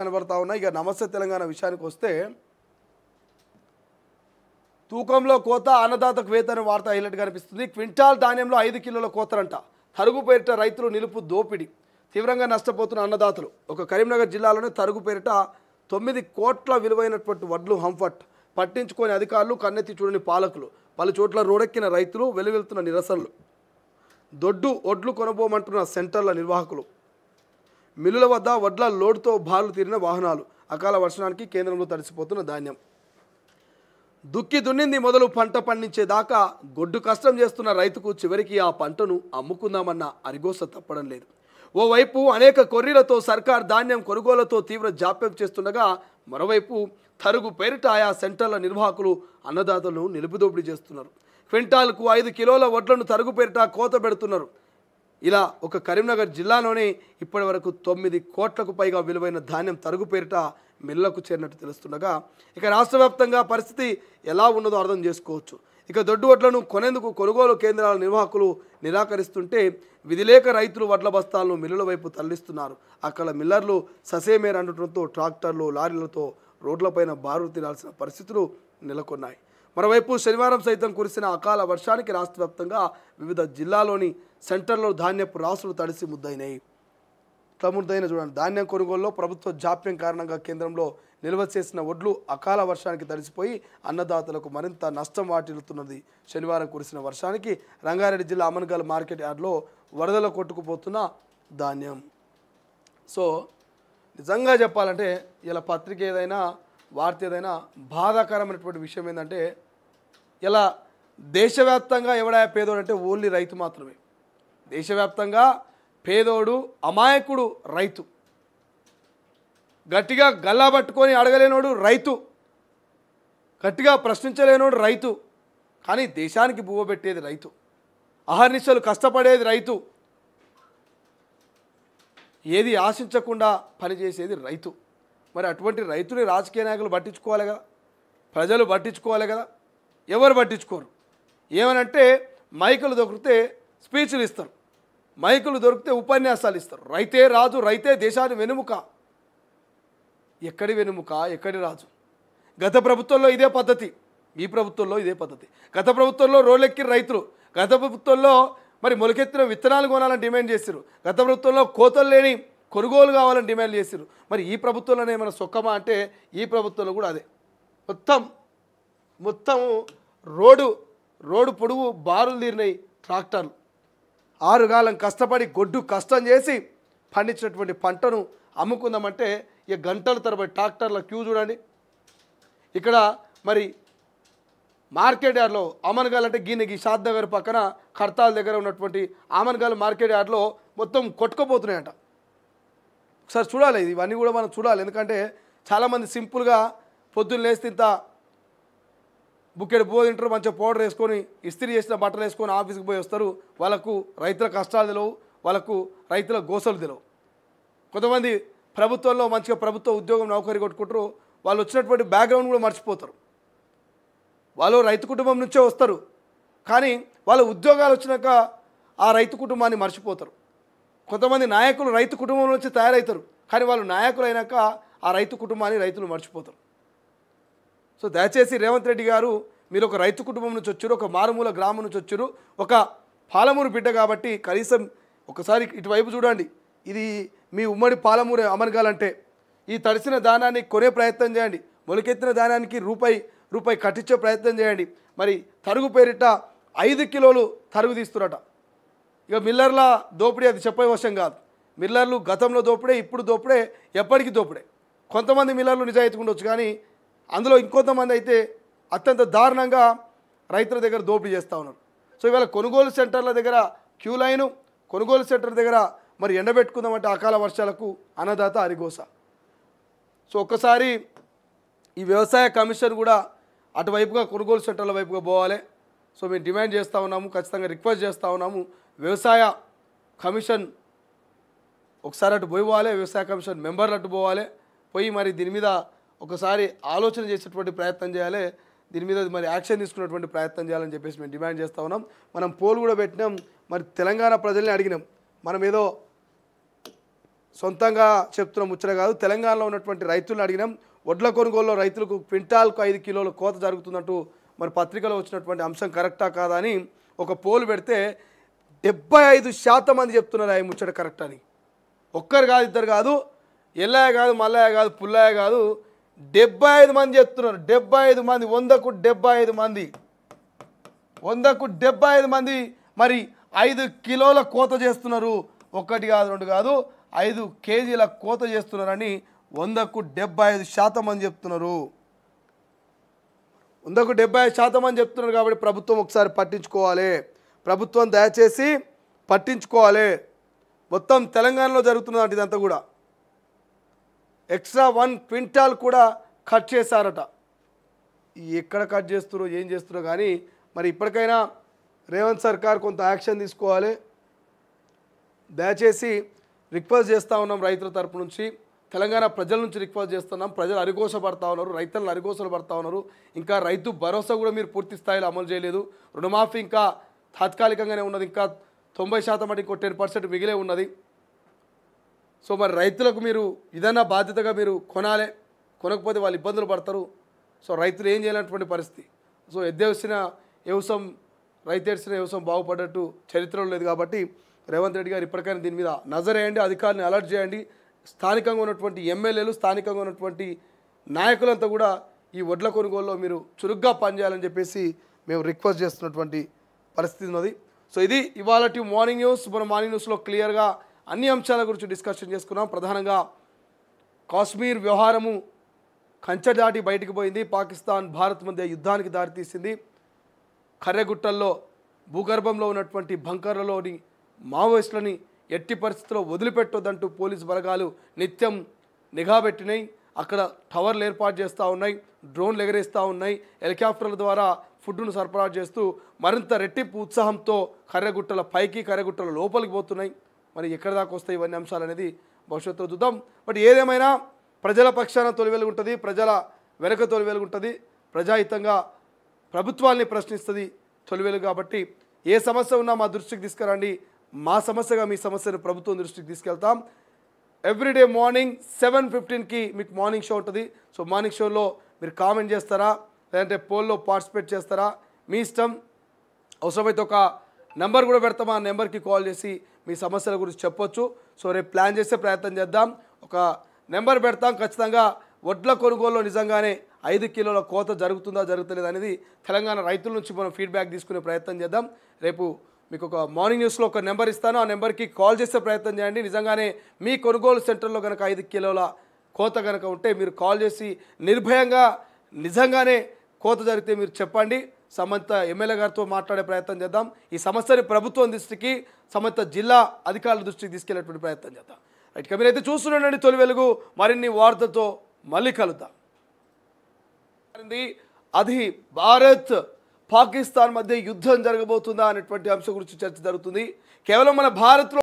కనబడతా ఉన్నాయి. ఇక నమస్తే తెలంగాణ విషయానికి వస్తే తూకంలో కోత అన్నదాతకు వేతన వార్త హైలైట్గా కనిపిస్తుంది. క్వింటాల్ ధాన్యంలో 5 కిలోల కోతరంట. తరుగు పేరిట రైతులు నిలుపు దోపిడీ. తీవ్రంగా నష్టపోతున్న అన్నదాతలు. ఒక కరీంనగర్ జిల్లాలోనే తరుగు పేరిట 9 కోట్ల విలువైనటువంటి వడ్లు హంఫట్ పట్టించుకొని అధికారులు, కన్నెత్తి చూడని పాలకులు, పలు చోట్ల రోడెక్కిన రైతులు, వెలువెలుతున్న నిరసనలు, ఒడ్లు కొనబోమంటున్న సెంటర్ల నిర్వాహకులు, మిల్లుల వద్ద వడ్ల లోడ్తో బారులు తీరిన వాహనాలు, అకాల వర్షానికి కేంద్రంలో తడిసిపోతున్న ధాన్యం. దుక్కి దున్నింది మొదలు పంట పండించేదాకా గొడ్డు కష్టం చేస్తున్న రైతుకు చివరికి ఆ పంటను అమ్ముకుందామన్న అరిగోస తప్పడం లేదు. ఓవైపు అనేక కొర్రీలతో సర్కార్ ధాన్యం కొనుగోలుతో తీవ్ర జాప్యం చేస్తుండగా, మరోవైపు తరుగు పేరిట ఆయా సెంటర్ల నిర్వాహకులు అన్నదాతలను నిలుపుదోపిడీ చేస్తున్నారు. క్వింటాల్కు 5 కిలోల వడ్లను తరుగు పేరిట కోత పెడుతున్నారు. ఇలా ఒక కరీంనగర్ జిల్లాలోనే ఇప్పటి వరకు 9 కోట్లకు పైగా విలువైన ధాన్యం తరుగు పేరిట మిల్లులకు చేరినట్టు తెలుస్తుండగా, ఇక రాష్ట్ర వ్యాప్తంగా పరిస్థితి ఎలా ఉన్నదో అర్థం చేసుకోవచ్చు. ఇక దొడ్డు వడ్లను కొనేందుకు కొనుగోలు కేంద్రాల నిర్వాహకులు నిరాకరిస్తుంటే, విధిలేక రైతులు వడ్ల బస్తాలను మిల్లుల వైపు తరలిస్తున్నారు. అక్కడ మిల్లర్లు ససేమేర్ అనడంతో ట్రాక్టర్లు, లారీలతో రోడ్లపైన బారులు తీరాల్సిన పరిస్థితులు నెలకొన్నాయి. మరోవైపు శనివారం సైతం కురిసిన అకాల వర్షానికి రాష్ట్ర వ్యాప్తంగా వివిధ జిల్లాలోని సెంటర్లో ధాన్యపు రాసులు తడిసి ముద్దయినాయి. చూడండి, ధాన్యం కొనుగోలులో ప్రభుత్వ జాప్యం కారణంగా కేంద్రంలో నిల్వ చేసిన వడ్లు అకాల వర్షానికి తడిసిపోయి అన్నదాతలకు మరింత నష్టం వాటిల్లుతున్నది. శనివారం కురిసిన వర్షానికి రంగారెడ్డి జిల్లా అమన్గల్ మార్కెట్ యార్డ్లో వరదలో కొట్టుకుపోతున్న ధాన్యం. సో నిజంగా చెప్పాలంటే ఇలా పత్రిక ఏదైనా వార్త ఏదైనా బాధాకరమైనటువంటి విషయం ఏంటంటే, ఇలా దేశవ్యాప్తంగా ఎవడా పేదోడు అంటే ఓన్లీ రైతు మాత్రమే. దేశవ్యాప్తంగా పేదోడు, అమాయకుడు రైతు. గట్టిగా గల్లా పట్టుకొని అడగలేనోడు రైతు, గట్టిగా ప్రశ్నించలేనోడు రైతు. కానీ దేశానికి బువ్వ పెట్టేది రైతు, అహర్నిశలు కష్టపడేది రైతు, ఏది ఆశించకుండా పనిచేసేది రైతు. మరి అటువంటి రైతుని రాజకీయ నాయకులు పట్టించుకోవాలి కదా, ప్రజలు పట్టించుకోవాలి కదా. ఎవరు పట్టించుకోరు. ఏమనంటే మైకులు దొరికితే స్పీచ్లు ఇస్తారు, మైకులు దొరికితే ఉపన్యాసాలు ఇస్తారు. రైతే రాజు, రైతే దేశాన్ని వెనుముక. ఎక్కడి వెనుముక, ఎక్కడి రాజు? గత ప్రభుత్వంలో ఇదే పద్ధతి, ఈ ప్రభుత్వంలో ఇదే పద్ధతి. గత ప్రభుత్వంలో రోడ్లెక్కిన రైతులు, గత ప్రభుత్వంలో మరి మొలకెత్తిన విత్తనాలు కొనాలని డిమాండ్ చేశారు, గత ప్రభుత్వంలో కోతలు లేని కొనుగోలు కావాలని డిమాండ్ చేశారు. మరి ఈ ప్రభుత్వంలోనే ఏమైనా సొక్కమా అంటే ఈ ప్రభుత్వంలో కూడా అదే. మొత్తం రోడ్డు పొడుగు బారులు తీరినాయి ట్రాక్టర్లు. 6 కాలం కష్టపడి గొడ్డు కష్టం చేసి పండించినటువంటి పంటను అమ్ముకుందామంటే ఇక గంటల తరబడి ట్రాక్టర్ల క్యూ చూడండి. ఇక్కడ మరి మార్కెట్ యార్డ్లో ఆమన్గల్ అంటే ఈ షాద్ నగర్ పక్కన ఖర్తాల్ దగ్గర ఉన్నటువంటి ఆమన్గల్ మార్కెట్ యార్డ్లో మొత్తం కొట్టుకుపోతున్నాయంట. ఒకసారి చూడాలి, ఇవన్నీ కూడా మనం చూడాలి. ఎందుకంటే చాలామంది సింపుల్గా పొద్దున్న లేస్తే ఇంత బుక్కెడు పువ్వు తింటారు, మంచిగా పౌడర్ వేసుకొని ఇస్త్రీ చేసిన బట్టలు వేసుకొని ఆఫీస్కి పోయి వస్తారు. వాళ్ళకు రైతుల కష్టాలు తెలియవు, వాళ్ళకు రైతుల గోసలు తెలియవు. కొంతమంది ప్రభుత్వంలో మంచిగా ప్రభుత్వ ఉద్యోగం నౌకరీ కొట్టుకుంటారు, వాళ్ళు వచ్చినటువంటి బ్యాక్గ్రౌండ్ కూడా మర్చిపోతారు. వాళ్ళు రైతు కుటుంబం నుంచే వస్తారు, కానీ వాళ్ళ ఉద్యోగాలు వచ్చినాక ఆ రైతు కుటుంబాన్ని మర్చిపోతారు. కొంతమంది నాయకులు రైతు కుటుంబం నుంచి తయారవుతారు, కానీ వాళ్ళు నాయకులు అయినాక ఆ రైతు కుటుంబాన్ని రైతులు మర్చిపోతారు. సో దయచేసి రేవంత్ రెడ్డి గారు, మీరు ఒక రైతు కుటుంబం నుంచి వచ్చారు, ఒక మారుమూల గ్రామం నుంచి వచ్చారు, ఒక పాలమూరు బిడ్డ కాబట్టి కనీసం ఒకసారి ఇటువైపు చూడండి. ఇది మీ ఉమ్మడి పాలమూరు అమన్గల్ అంటే ఈ తడిసిన ధాన్యాన్ని కొనే ప్రయత్నం చేయండి, మొలకెత్తిన ధాన్యానికి రూపాయి కట్టించే ప్రయత్నం చేయండి. మరి తరుగు పేరిట 5 కిలోలు తరుగు తీస్తున్నట. ఇక మిల్లర్ల దోపిడీ అది చెప్పే వశం కాదు. మిల్లర్లు గతంలో దోపిడే, ఇప్పుడు దోపిడే, ఎప్పటికీ దోపిడే. కొంతమంది మిల్లర్లు నిజాయితీగా ఉండొచ్చు, కానీ అందులో ఇంకొంతమంది అయితే అత్యంత దారుణంగా రైతుల దగ్గర దోపిడీ చేస్తూ ఉన్నారు. సో ఇవాళ కొనుగోలు సెంటర్ల దగ్గర క్యూ లైను, కొనుగోలు సెంటర్ దగ్గర మరి ఎండబెట్టుకుందామంటే అకాల వర్షాలకు అన్నదాత అరిగోస. సో ఒక్కసారి ఈ వ్యవసాయ కమిషన్ కూడా అటువైపుగా కొనుగోలు సెంటర్ల వైపుగా పోవాలి. సో మేము డిమాండ్ చేస్తూ ఉన్నాము, ఖచ్చితంగా రిక్వెస్ట్ చేస్తూ ఉన్నాము. వ్యవసాయ కమిషన్ ఒకసారి అటు పోవాలి, వ్యవసాయ కమిషన్ మెంబర్లు అటు పోయి మరి దీని మీద ఒకసారి ఆలోచన చేసేటువంటి ప్రయత్నం చేయాలి, దీని మీద మరి యాక్షన్ తీసుకునేటువంటి ప్రయత్నం చేయాలని చెప్పేసి మేము డిమాండ్ చేస్తూ ఉన్నాం. మనం పోల్ కూడా పెట్టినాం, మరి తెలంగాణ ప్రజల్ని అడిగినాం. మనం ఏదో సొంతంగా చెప్తున్న ముచ్చట కాదు, తెలంగాణలో ఉన్నటువంటి రైతులను అడిగినాం. వడ్ల కొనుగోలులో రైతులకు క్వింటాల్కు 5 కిలోల కోత జరుగుతున్నట్టు మరి పత్రికలో వచ్చినటువంటి అంశం కరెక్టా కాదా అని ఒక పోల్ పెడితే 75% మంది చెప్తున్నారు ఆ ముచ్చట కరెక్ట్ అని. ఒక్కరు కాదు, ఇద్దరు కాదు, ఎల్లయ్య కాదు, మల్లయ్య కాదు, పుల్లయ్య కాదు, 75 మంది చెప్తున్నారు. 75 మంది, 100కు 75 మంది, 100కు 75 మంది మరి 5 కిలోల కోత చేస్తున్నారు. ఒకటి కాదు, రెండు కాదు, 5 కేజీల కోత చేస్తున్నారని 100కు 75% మంది చెప్తున్నారు. 100కు 75% మంది చెప్తున్నారు. కాబట్టి ప్రభుత్వం ఒకసారి పట్టించుకోవాలి. ప్రభుత్వం దయచేసి పట్టించుకోవాలి. మొత్తం తెలంగాణలో జరుగుతున్నది ఇదంతా కూడా. ఎక్స్ట్రా 1 క్వింటాల్ కూడా కట్ చేశారట. ఎక్కడ కట్ చేస్తున్నారో ఏం చేస్తున్నారో కానీ మరి ఇప్పటికైనా రేవంత్ సర్కార్ కొంత యాక్షన్ తీసుకోవాలి. దయచేసి రిక్వెస్ట్ చేస్తూ ఉన్నాం రైతుల తరపు నుంచి, తెలంగాణ ప్రజల నుంచి రిక్వెస్ట్ చేస్తున్నాం. ప్రజలు అరిగోసపడతా ఉన్నారు, రైతులను అరిగోసలు పడతా ఉన్నారు. ఇంకా రైతు భరోసా కూడా మీరు పూర్తి స్థాయిలో అమలు చేయలేదు. రుణమాఫీ ఇంకా తాత్కాలికంగానే ఉన్నది, ఇంకా 90% అంటే ఇంకో 10% మిగిలే ఉన్నది. సో మరి రైతులకు మీరు ఇదన్నా బాధ్యతగా మీరు కొనాలి, కొనకపోతే వాళ్ళు ఇబ్బందులు పడతారు. సో రైతులు ఏం చేయలేనటువంటి పరిస్థితి. సో ఎద్దేసిన వ్యవసాయం, రైతు ఏడ్చిన వ్యవసాయం బాగుపడ్డట్టు చరిత్రలో లేదు. కాబట్టి రేవంత్ రెడ్డి గారు ఇప్పటికైనా దీని మీద నజర్ వేయండి, అధికారులను అలర్ట్ చేయండి. స్థానికంగా ఉన్నటువంటి ఎమ్మెల్యేలు, స్థానికంగా ఉన్నటువంటి నాయకులంతా కూడా ఈ వడ్ల కొనుగోలులో మీరు చురుగ్గా పనిచేయాలని చెప్పేసి మేము రిక్వెస్ట్ చేస్తున్నటువంటి పరిస్థితి ఉన్నది. సో ఇది ఇవాళ మార్నింగ్ న్యూస్. మన మార్నింగ్ న్యూస్లో క్లియర్గా అన్ని అంశాల గురించి డిస్కషన్ చేసుకున్నాం. ప్రధానంగా కాశ్మీర్ వ్యవహారము కంచె దాటి బయటికి పోయింది. పాకిస్తాన్ భారత్ మధ్య యుద్ధానికి దారితీసింది. కర్రెగుట్టల్లో భూగర్భంలో ఉన్నటువంటి బంకర్లలోని మావోయిస్టులని ఎట్టి పరిస్థితుల్లో వదిలిపెట్టొద్దంటూ పోలీసు బలగాలు నిత్యం నిఘా పెట్టినాయి. అక్కడ టవర్లు ఏర్పాటు చేస్తూ ఉన్నాయి, డ్రోన్లు ఎగరేస్తూ ఉన్నాయి, హెలికాప్టర్ల ద్వారా ఫుడ్ను సరఫరా చేస్తూ మరింత రెట్టింపు ఉత్సాహంతో కర్రెగుట్టల పైకి, కర్రెగుట్టల లోపలికి పోతున్నాయి. మరి ఎక్కడి దాకా వస్తాయి ఇవన్నీ అంశాలు అనేది భవిష్యత్తులో చూద్దాం. బట్ ఏదేమైనా ప్రజల పక్షాన తొలి వెలుగు ఉంటుంది, ప్రజల వెనుక తొలి వెలుగు ఉంటుంది, ప్రజాహితంగా ప్రభుత్వాన్ని ప్రశ్నిస్తుంది తొలి వెలుగు. కాబట్టి ఏ సమస్య ఉన్నా మా దృష్టికి తీసుకురండి, మా సమస్యగా మీ సమస్యను ప్రభుత్వం దృష్టికి తీసుకెళ్తాం. ఎవ్రీడే మార్నింగ్ 7:15కి మీకు మార్నింగ్ షో ఉంటుంది. సో మార్నింగ్ షోలో మీరు కామెంట్ చేస్తారా, లేదంటే పోల్లో పార్టిసిపేట్ చేస్తారా, మీ ఇష్టం. అవసరమైతే ఒక నెంబర్ కూడా పెడతాం, ఆ నెంబర్కి కాల్ చేసి మీ సమస్యల గురించి చెప్పొచ్చు. సో రేపు ప్లాన్ చేసే ప్రయత్నం చేద్దాం. ఒక నెంబర్ పెడతాం ఖచ్చితంగా. వడ్ల కొనుగోలులో నిజంగానే 5 కిలోల కోత జరుగుతుందా జరుగుతలేదు అనేది తెలంగాణ రైతుల నుంచి మనం ఫీడ్బ్యాక్ తీసుకునే ప్రయత్నం చేద్దాం. రేపు మీకు ఒక మార్నింగ్ న్యూస్లో ఒక నెంబర్ ఇస్తాను, ఆ నెంబర్కి కాల్ చేసే ప్రయత్నం చేయండి. నిజంగానే మీ కొనుగోలు సెంటర్లో కనుక 5 కిలోల కోత కనుక ఉంటే మీరు కాల్ చేసి నిర్భయంగా నిజంగానే కోత జరిగితే మీరు చెప్పండి. సంబంధిత ఎమ్మెల్యే గారితో మాట్లాడే ప్రయత్నం చేద్దాం. ఈ సమస్యని ప్రభుత్వం దృష్టికి, సంబంధిత జిల్లా అధికారుల దృష్టికి తీసుకెళ్లేటువంటి ప్రయత్నం చేద్దాం. రైట్, మీరైతే చూస్తున్నాండి తొలి వెలుగు. మరిన్ని వార్తలతో మళ్ళీ కలుద్దాం. అది భారత్ పాకిస్తాన్ మధ్య యుద్ధం జరగబోతుందా అనేటువంటి అంశం గురించి చర్చ జరుగుతుంది. కేవలం మన భారత్లో